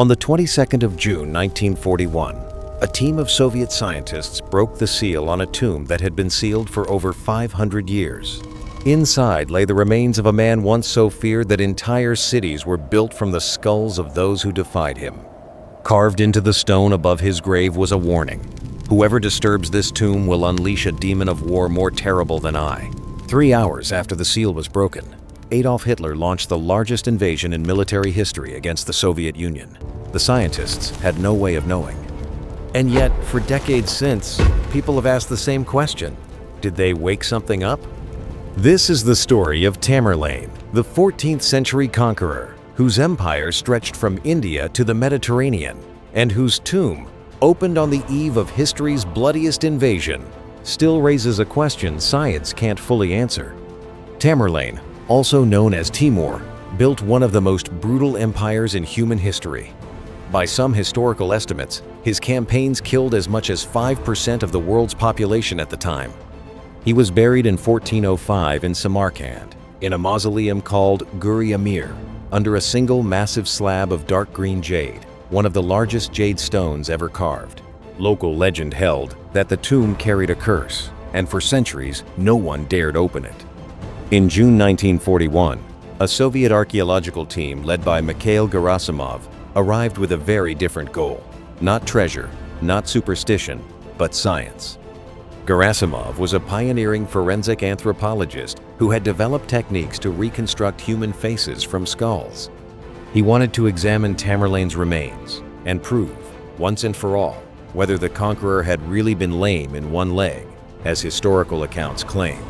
On the 22nd of June 1941, a team of Soviet scientists broke the seal on a tomb that had been sealed for over 500 years. Inside lay the remains of a man once so feared that entire cities were built from the skulls of those who defied him. Carved into the stone above his grave was a warning. Whoever disturbs this tomb will unleash a demon of war more terrible than I. 3 hours after the seal was broken, Adolf Hitler launched the largest invasion in military history against the Soviet Union. The scientists had no way of knowing. And yet, for decades since, people have asked the same question. Did they wake something up? This is the story of Tamerlane, the 14th century conqueror, whose empire stretched from India to the Mediterranean, and whose tomb, opened on the eve of history's bloodiest invasion, still raises a question science can't fully answer. Tamerlane, also known as Timur, built one of the most brutal empires in human history. By some historical estimates, his campaigns killed as much as 5% of the world's population at the time. He was buried in 1405 in Samarkand, in a mausoleum called Gur-e-amir, under a single massive slab of dark green jade, one of the largest jade stones ever carved. Local legend held that the tomb carried a curse, and for centuries, no one dared open it. In June 1941, a Soviet archaeological team led by Mikhail Gerasimov arrived with a very different goal. Not treasure, not superstition, but science. Gerasimov was a pioneering forensic anthropologist who had developed techniques to reconstruct human faces from skulls. He wanted to examine Tamerlane's remains and prove, once and for all, whether the conqueror had really been lame in one leg, as historical accounts claimed.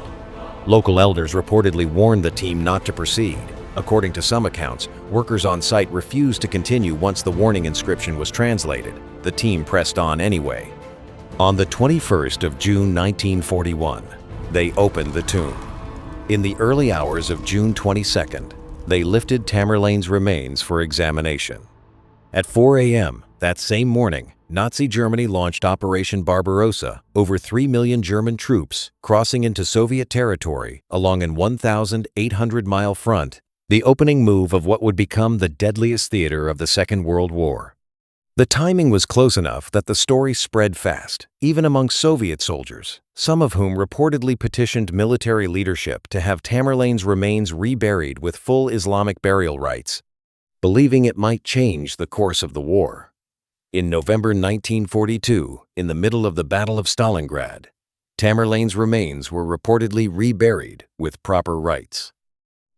Local elders reportedly warned the team not to proceed. According to some accounts, workers on site refused to continue once the warning inscription was translated. The team pressed on anyway. On the 21st of June 1941, they opened the tomb. In the early hours of June 22nd, they lifted Tamerlane's remains for examination. At 4 a.m. that same morning, Nazi Germany launched Operation Barbarossa, over 3 million German troops crossing into Soviet territory along an 1,800-mile front, the opening move of what would become the deadliest theater of the Second World War. The timing was close enough that the story spread fast, even among Soviet soldiers, some of whom reportedly petitioned military leadership to have Tamerlane's remains reburied with full Islamic burial rites, believing it might change the course of the war. In November 1942, in the middle of the Battle of Stalingrad, Tamerlane's remains were reportedly reburied with proper rites.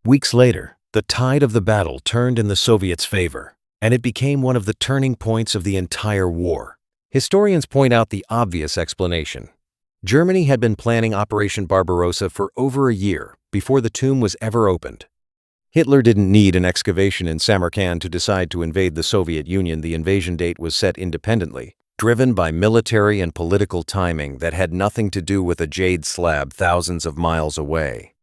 Weeks later, the tide of the battle turned in the Soviets' favor, and it became one of the turning points of the entire war. Historians point out the obvious explanation. Germany had been planning Operation Barbarossa for over a year before the tomb was ever opened. Hitler didn't need an excavation in Samarkand to decide to invade the Soviet Union. The invasion date was set independently, driven by military and political timing that had nothing to do with a jade slab thousands of miles away.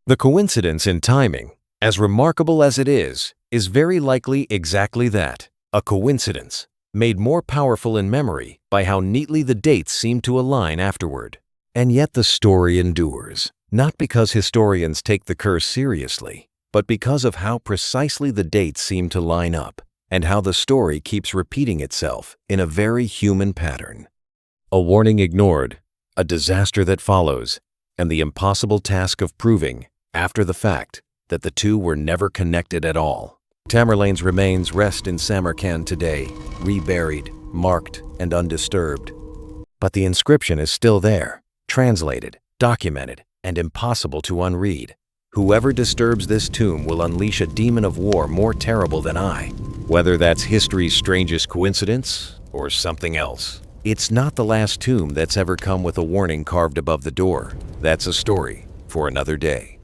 The coincidence in timing, as remarkable as it is very likely exactly that, a coincidence, made more powerful in memory by how neatly the dates seem to align afterward. And yet the story endures, not because historians take the curse seriously, but because of how precisely the dates seem to line up, and how the story keeps repeating itself in a very human pattern. A warning ignored, a disaster that follows, and the impossible task of proving, after the fact, that the two were never connected at all. Tamerlane's remains rest in Samarkand today, reburied, marked, and undisturbed. But the inscription is still there, translated, documented, and impossible to unread. Whoever disturbs this tomb will unleash a demon of war more terrible than I. Whether that's history's strangest coincidence or something else. It's not the last tomb that's ever come with a warning carved above the door. That's a story for another day.